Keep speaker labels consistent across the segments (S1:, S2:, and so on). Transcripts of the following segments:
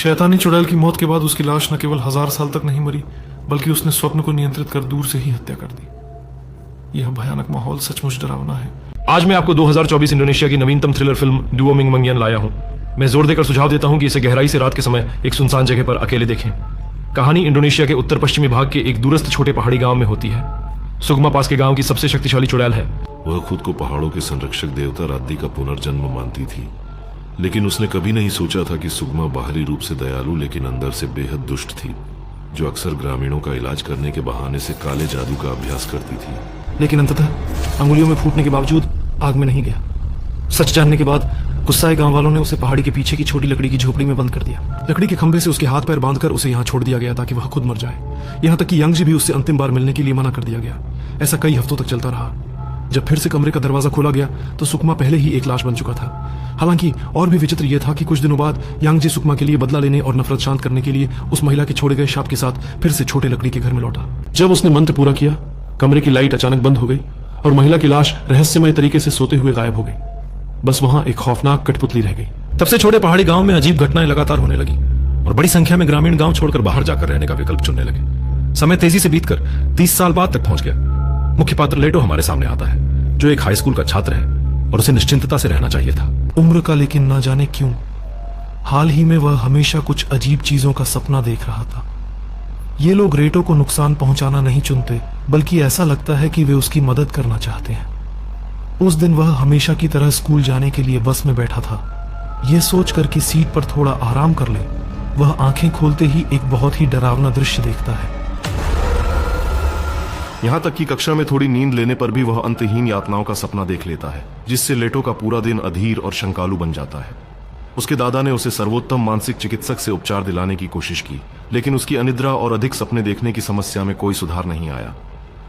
S1: शैतानी चुड़ैल की मौत के बाद उसकी लाश न केवल 1000 साल तक नहीं मरी, बल्कि उसने स्वप्न को नियंत्रित कर दूर से ही हत्या कर दी। यह भयानक माहौल सचमुच डरावना है।
S2: आज मैं आपको 2024 इंडोनेशिया की नवीनतम थ्रिलर फिल्म डुओ मिंग मंगियन लाया हूं। मैं जोर देकर सुझाव देता हूं कि इसे गहराई से रात के समय एक सुनसान जगह पर अकेले देखें। कहानी इंडोनेशिया के उत्तर पश्चिमी भाग के एक दूरस्थ छोटे पहाड़ी गांव में होती है। सुगमा पास के गांव की सबसे शक्तिशाली चुड़ैल है।
S3: वह खुद को पहाड़ों के संरक्षक देवता राद्दी का पुनर्जन्म मानती थी, लेकिन उसने कभी नहीं सोचा था कि सुगमा बाहरी रूप से दयालु लेकिन अंदर से बेहद दुष्ट थी, जो अक्सर ग्रामीणों का इलाज करने के बहाने से काले जादू का अभ्यास करती थी।
S1: लेकिन अंततः अंगुलियों में फूटने के बावजूद आग में नहीं गया। सच जानने के बाद गुस्साए गांव वालों ने उसे पहाड़ी के पीछे की छोटी लकड़ी की झोपड़ी में बंद कर दिया। लकड़ी के खंभे से उसके हाथ पैर बांधकर उसे यहाँ छोड़ दिया गया ताकि वह खुद मर जाए। यहाँ तक कि यंगजी भी उससे अंतिम बार मिलने के लिए मना कर दिया गया। ऐसा कई हफ्तों तक चलता रहा। जब फिर से कमरे का दरवाजा खोला गया तो सुकमा पहले ही एक लाश बन चुका था। हालांकि और भी विचित्र यह था कि कुछ दिनों बाद यांगजी सुकमा के लिए बदला लेने और नफरत शांत करने के लिए उस महिला के छोड़े गए शाप के साथ फिर से छोटे लकड़ी के घर में लौटा। जब उसने मंत्र पूरा किया, कमरे की लाइट अचानक बंद हो गई और महिला की लाश रहस्यमय तरीके से सोते हुए गायब हो गई। बस वहां एक खौफनाक कठपुतली रह गई। तब से छोटे पहाड़ी गांव में अजीब घटनाएं लगातार होने लगी और बड़ी संख्या में ग्रामीण गांव छोड़कर बाहर जाकर रहने का विकल्प चुनने लगे। समय तेजी से बीतकर 30 साल बाद तक पहुंच गया। मुख्य पात्र लेटो हमारे सामने आता है, जो एक हाई स्कूल का छात्र है और उसे निश्चिंतता से रहना चाहिए था। उम्र का, लेकिन न जाने क्यों हाल ही में वह हमेशा कुछ अजीब चीजों का सपना देख रहा था। ये लोग रेटो को नुकसान पहुंचाना नहीं चुनते, बल्कि ऐसा लगता है कि वे उसकी मदद करना चाहते हैं। उस दिन वह हमेशा की तरह स्कूल जाने के लिए बस में बैठा था। यह सोचकर कि सीट पर थोड़ा आराम कर ले, वह आंखें खोलते ही एक बहुत ही डरावना दृश्य देखता है।
S3: यहाँ तक कि कक्षा में थोड़ी नींद लेने पर भी वह अंतहीन यातनाओं का सपना देख लेता है, जिससे लेटो का पूरा दिन अधीर और शंकालु बन जाता है। उसके दादा ने उसे सर्वोत्तम मानसिक चिकित्सक से उपचार दिलाने की कोशिश की, लेकिन उसकी अनिद्रा और अधिक सपने देखने की समस्या में कोई सुधार नहीं आया।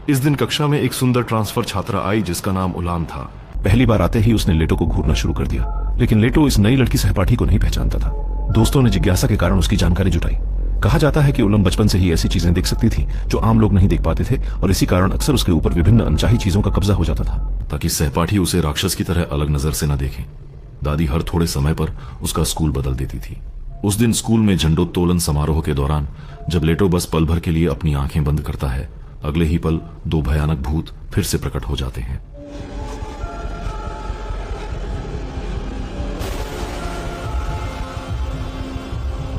S3: इस दिन कक्षा में एक सुंदर ट्रांसफर छात्रा आई जिसका नाम उलान था।
S4: पहली बार आते ही उसने लेटो को घूरना शुरू कर दिया, लेकिन लेटो इस नई लड़की सहपाठी को नहीं पहचानता था। दोस्तों ने जिज्ञासा के कारण उसकी जानकारी जुटाई। कहा जाता है कि उलम बचपन से ही ऐसी चीजें देख सकती थी जो आम लोग नहीं देख पाते थे, और इसी कारण अक्सर उसके ऊपर विभिन्न अनचाही चीजों का कब्जा हो जाता था,
S3: ताकि सहपाठी उसे राक्षस की तरह अलग नजर से न देखे। दादी हर थोड़े समय पर उसका स्कूल बदल देती थी। उस दिन स्कूल में झंडोत्तोलन समारोह के दौरान जब लेटो बस पल भर के लिए अपनी आंखें बंद करता है, अगले ही पल 2 भयानक भूत फिर से प्रकट हो जाते हैं।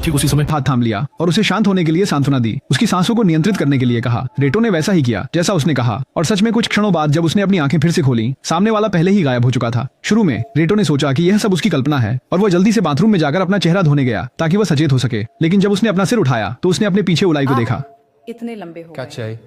S5: ठीक उसी समय हाथ थाम लिया और उसे शांत होने के लिए सांत्वना दी। उसकी सांसों को नियंत्रित करने के लिए कहा। रेटो ने वैसा ही किया जैसा उसने कहा, और सच में कुछ क्षणों बाद जब उसने अपनी आंखें फिर से खोली, सामने वाला पहले ही गायब हो चुका था। शुरू में रेटो ने सोचा कि यह सब उसकी कल्पना है और वह जल्दी से बाथरूम में जाकर अपना चेहरा धोने गया ताकि वह सचेत हो सके। लेकिन जब उसने अपना सिर उठाया तो उसने अपने पीछे उलाई को देखा।
S6: इतने लंबे हो
S7: क्या चाहिए?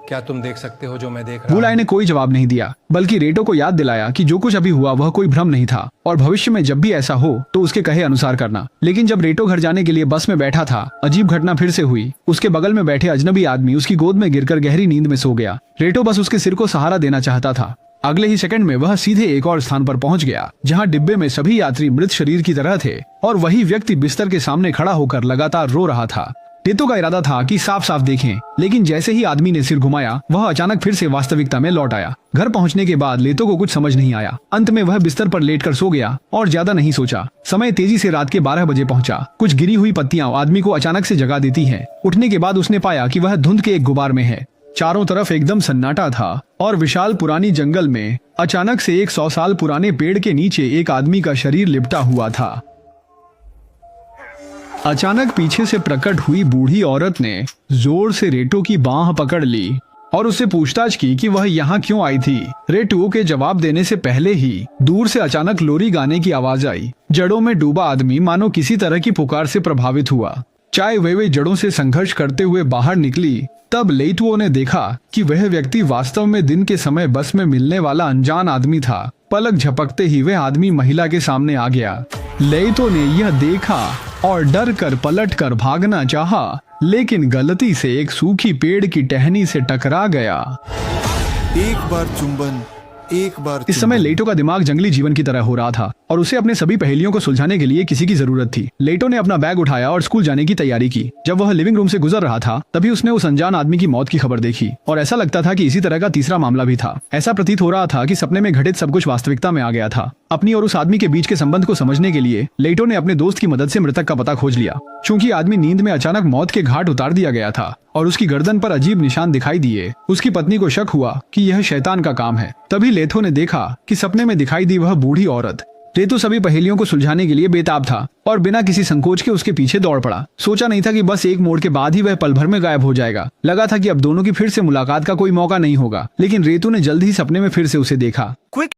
S7: क्या तुम देख सकते हो जो मैं देख रहा हूं?
S5: बुलाई ने कोई जवाब नहीं दिया, बल्कि रेटो को याद दिलाया कि जो कुछ अभी हुआ वह कोई भ्रम नहीं था और भविष्य में जब भी ऐसा हो तो उसके कहे अनुसार करना। लेकिन जब रेटो घर जाने के लिए बस में बैठा था, अजीब घटना फिर से हुई। उसके बगल में बैठे अजनबी आदमी उसकी गोद में गिरकर गहरी नींद में सो गया। रेटो बस उसके सिर को सहारा देना चाहता था। अगले ही सेकंड में वह सीधे एक और स्थान पर पहुंच गया जहां डिब्बे में सभी यात्री मृत शरीर की तरह थे और वही व्यक्ति बिस्तर के सामने खड़ा होकर लगातार रो रहा था। रेटो का इरादा था कि साफ साफ देखें, लेकिन जैसे ही आदमी ने सिर घुमाया वह अचानक फिर से वास्तविकता में लौट आया। घर पहुंचने के बाद लेतो को कुछ समझ नहीं आया। अंत में वह बिस्तर पर लेटकर सो गया और ज्यादा नहीं सोचा। समय तेजी से रात के 12 बजे पहुंचा। कुछ गिरी हुई पत्तियां आदमी को अचानक से जगा देती हैं। उठने के बाद उसने पाया कि वह धुंध के एक गुबार में है। चारों तरफ एकदम सन्नाटा था और विशाल पुरानी जंगल में अचानक से एक 100 साल पुराने पेड़ के नीचे एक आदमी का शरीर लिपटा हुआ था। अचानक पीछे से प्रकट हुई बूढ़ी औरत ने जोर से रेटो की बांह पकड़ ली और उससे पूछताछ की कि वह यहाँ क्यों आई थी। रेटो के जवाब देने से पहले ही दूर से अचानक लोरी गाने की आवाज आई। जड़ों में डूबा आदमी मानो किसी तरह की पुकार से प्रभावित हुआ। चाय वे जड़ों से संघर्ष करते हुए बाहर निकली। तब लेटुओ ने देखा कि वह व्यक्ति वास्तव में दिन के समय बस में मिलने वाला अनजान आदमी था। पलक झपकते ही वह आदमी महिला के सामने आ गया। लेटो ने यह देखा और डर कर पलट कर भागना चाहा, लेकिन गलती से एक सूखी पेड़ की टहनी से टकरा गया।
S8: एक बार चुंबन, एक बार
S5: इस समय लेटो का दिमाग जंगली जीवन की तरह हो रहा था और उसे अपने सभी पहेलियों को सुलझाने के लिए किसी की जरूरत थी। लेटो ने अपना बैग उठाया और स्कूल जाने की तैयारी की। जब वह लिविंग रूम से गुजर रहा था तभी उसने उस अनजान आदमी की मौत की खबर देखी और ऐसा लगता था कि इसी तरह का तीसरा मामला भी था। ऐसा प्रतीत हो रहा था कि सपने में घटित सब कुछ वास्तविकता में आ गया था। अपनी और उस आदमी के बीच के संबंध को समझने के लिए लेटो ने अपने दोस्त की मदद से मृतक का पता खोज लिया। चूंकि आदमी नींद में अचानक मौत के घाट उतार दिया गया था और उसकी गर्दन पर अजीब निशान दिखाई दिए, उसकी पत्नी को शक हुआ कि यह शैतान का काम है। तभी लेथो ने देखा कि सपने में दिखाई दी वह बूढ़ी औरत। लेथो सभी पहेलियों को सुलझाने के लिए बेताब था और बिना किसी संकोच के उसके पीछे दौड़ पड़ा। सोचा नहीं था कि बस एक मोड़ के बाद ही वह पल भर में गायब हो जाएगा। लगा था कि अब दोनों की फिर से मुलाकात का कोई मौका नहीं होगा, लेकिन रेतु ने जल्द ही सपने में फिर से उसे देखा।